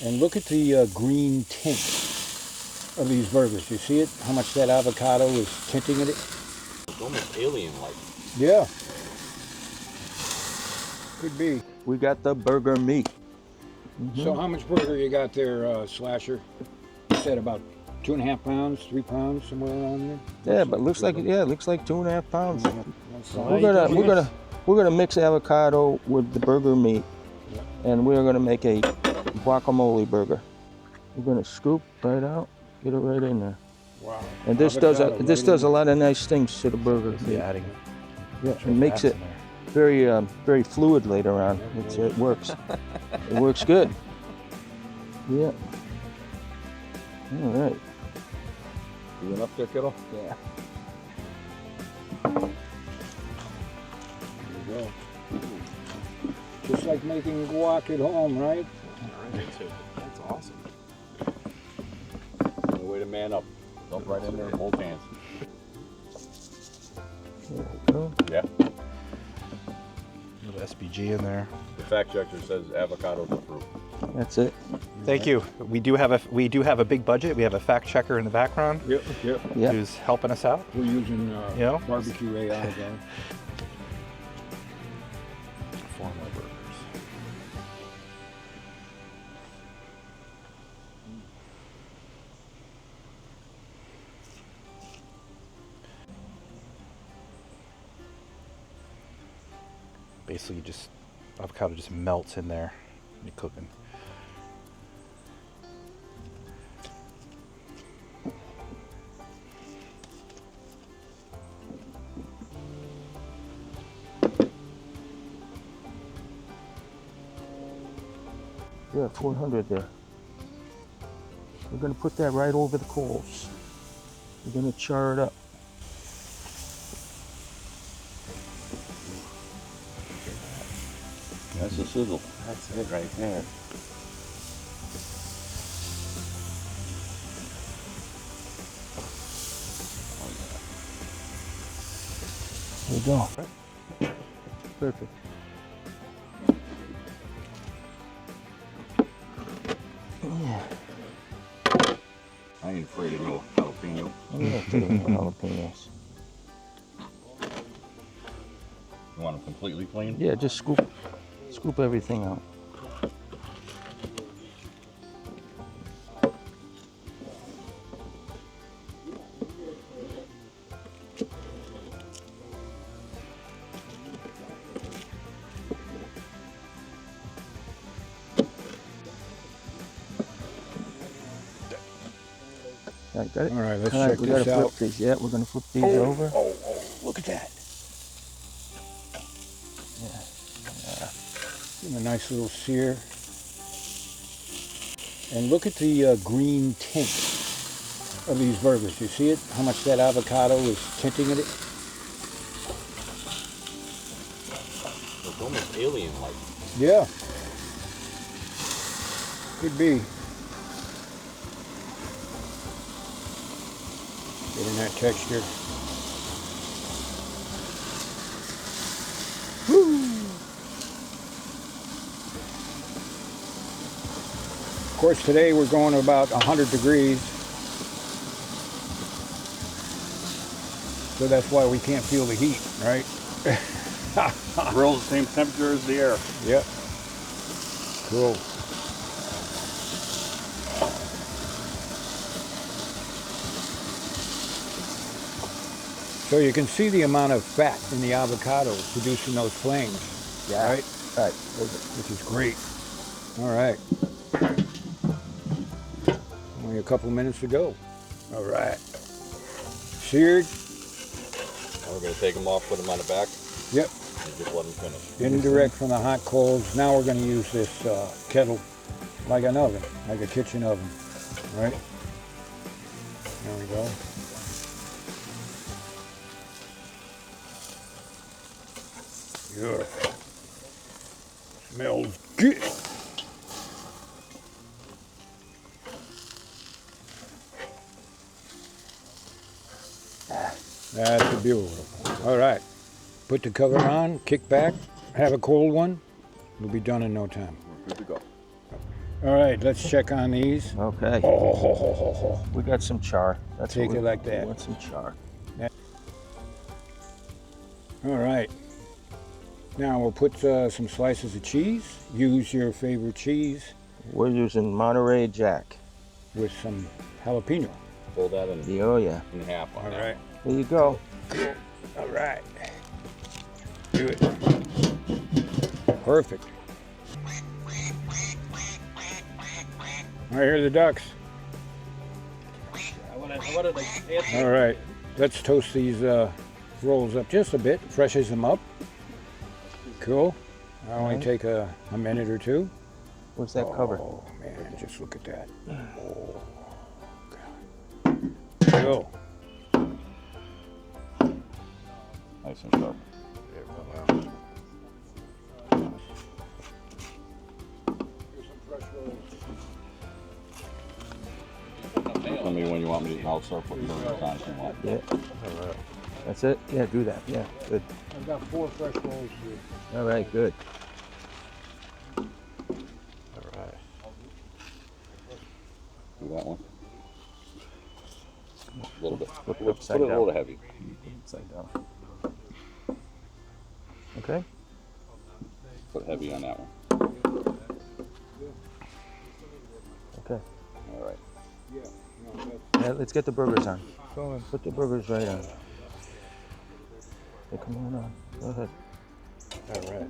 And look at the green tint of these burgers. You see it? How much that avocado is tinting it? It's almost alien-like. Yeah. Could be. We got the burger meat. So how much burger you got there, Slasher? You said about 2.5 pounds, 3 pounds, somewhere around there? Yeah, but looks like 2.5 pounds. Yeah. We're gonna mix avocado with the burger meat, and we're gonna make a guacamole burger. We're gonna scoop right out, get it right in there. Wow. And this does a lot of nice things to the burger. Adding. Yeah, it makes it very fluid later on. It works. It works good. Yeah. All right. You enough there, kiddo? Yeah. There you go. Just like making guac at home, right? That's awesome. No way to man up. Dump right in there, hold hands. There we go. Yeah. A little SPG in there. The fact checker says avocado's approved. That's it. Thank you. We do have a big budget. We have a fact checker in the background Yep. Yeah. who's helping us out. We're using You know? barbecue AI again. 4 more burgers. Basically, avocado just melts in there when you're cooking. Yeah, 400 there. We're gonna put that right over the coals. We're gonna char it up. That's the sizzle. That's it right there. There you go. Perfect. Yeah. I ain't afraid of no jalapeno. I'm gonna put in the jalapenos. You want them completely clean? Yeah, just scoop everything out. I got it. All right, let's All right, check we this gotta out. flip these. Yeah, we're gonna flip these over. Oh, look at that. Give them a nice little sear. And look at the green tint of these burgers. You see it? How much that avocado is tinting it? It's almost alien-like. Yeah. Could be. Getting that texture. Of course, today we're going to about 100 degrees. So that's why we can't feel the heat, right? The grill's the same temperature as the air. Yep. Cool. So you can see the amount of fat in the avocado producing those flames. Yeah. Right? Right. Which is great. All right. Only a couple minutes to go. All right. Seared. Now we're going to take them off, put them on the back, Yep. and just let them finish. Indirect from the hot coals. Now we're going to use this kettle like an oven, like a kitchen oven. Right? There we go. Beautiful. Smells good. That's beautiful. All right. Put the cover on, kick back, have a cold one. We'll be done in no time. We're good to go. All right, let's check on these. Okay. Oh, We got some char. That's Take what it like we that. want some char. all right. Now we'll put some slices of cheese. Use your favorite cheese We're using Monterey Jack. with some jalapeno. Fold that in Oh yeah. half on All that right. There you go. All right. Do it. Perfect. All right, here are the ducks. All right, let's toast these rolls up just a bit, freshens them up. Cool. I only Right. take a minute or two. What's that cover? Oh man, just look at that. Oh, God. Cool. nice and sharp. Tell me when you want me to, I'll start putting burgers on if you want. Yeah. That's it? Yeah, do that. Yeah, good. I've got 4 fresh rolls here. All right, good. All right. Do that one. A little bit. Flip it Put upside it a little down. heavy. Upside down. Okay. Put heavy on that one. Okay. All right. Yeah, let's get the burgers on. Go on. Put the burgers right on. Hey, come on. Go ahead. All right.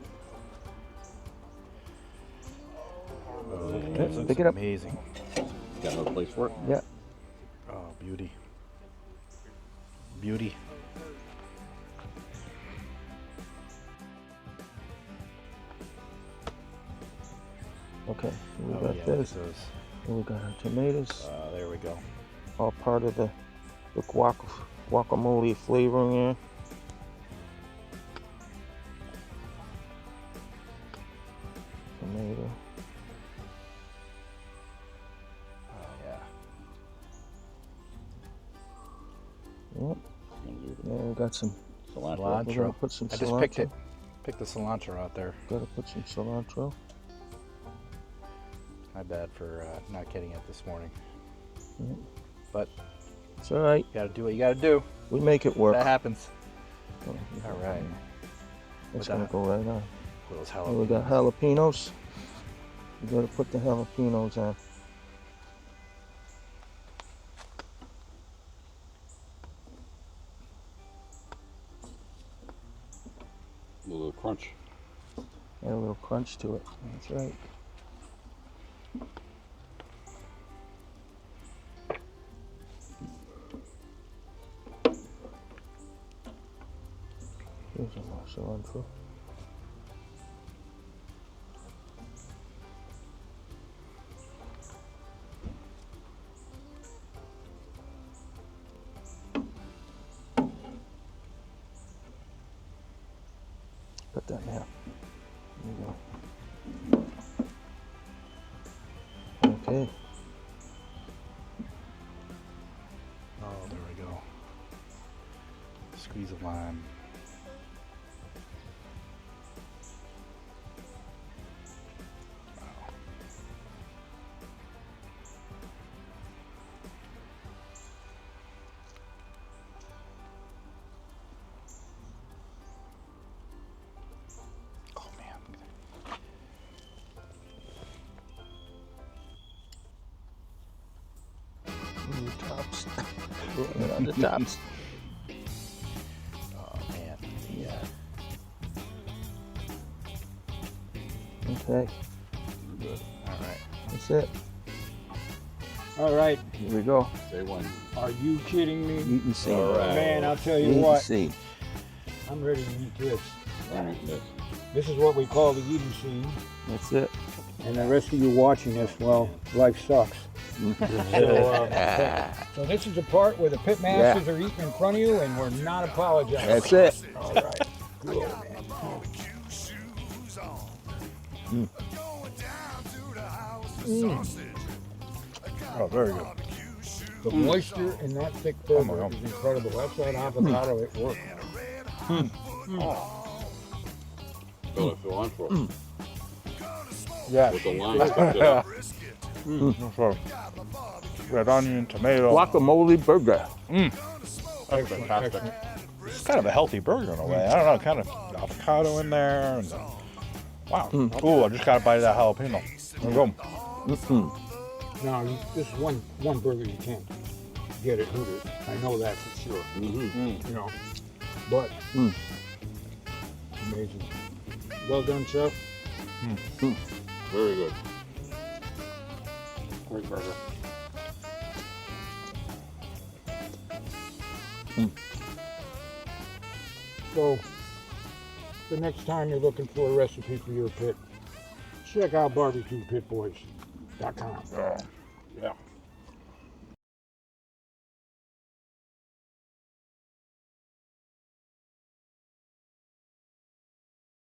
Yeah, pick it up. Amazing. Got another place for it? Yeah. Oh, beauty. Beauty. Okay. So we Oh, got yeah, this. those. And we got our tomatoes. There we go. All part of the guacamole flavoring here. Tomato. Oh, yeah. Yep. Yeah, we got some. Cilantro. We're gonna Cilantro. put some I cilantro. just picked it. Picked the cilantro out there. Gotta put some cilantro. My bad for not getting it this morning. Yeah. But It's all right. you gotta do what you gotta do. We make it work. That happens. Oh, All right. It's With gonna that- go right on. Those And we got jalapenos. You gotta put the jalapenos on. A little crunch. Add a little crunch to it. That's right. Here's some more cilantro. Put that now. There you go. Okay. Oh, there we go. Squeeze of lime. Oh man. On the tops. Putting it on the tops. Oh man. Yeah. Okay. Good. All right. That's it. All right. Here we go. Say when. Are you kidding me? Eat and see. All right. Man, I'll tell Eat you and what. see. I'm ready to eat this. This. This is what we call the eating scene. That's it. And the rest of you watching this, well, life sucks. So this is the part where the pit masters are eating in front of you and we're not apologizing. That's it. All right. Good, man. Oh, very good. The moisture in that thick burger is incredible. That's that avocado at work. Fill it for. Yes. With the lime stuck it up. So, red onion, tomato. Guacamole burger. That's fantastic. It's kind of a healthy burger in a way. I don't know, kind of avocado in there. And, wow. Ooh, I just got a bite of that jalapeno. There we go. Now, this is one burger you can't get at Hooters. I know that for sure. You know, but amazing. Well done, chef. Very good. Great burger. So, the next time you're looking for a recipe for your pit, check out BBQ Pit Boys.com. Yeah.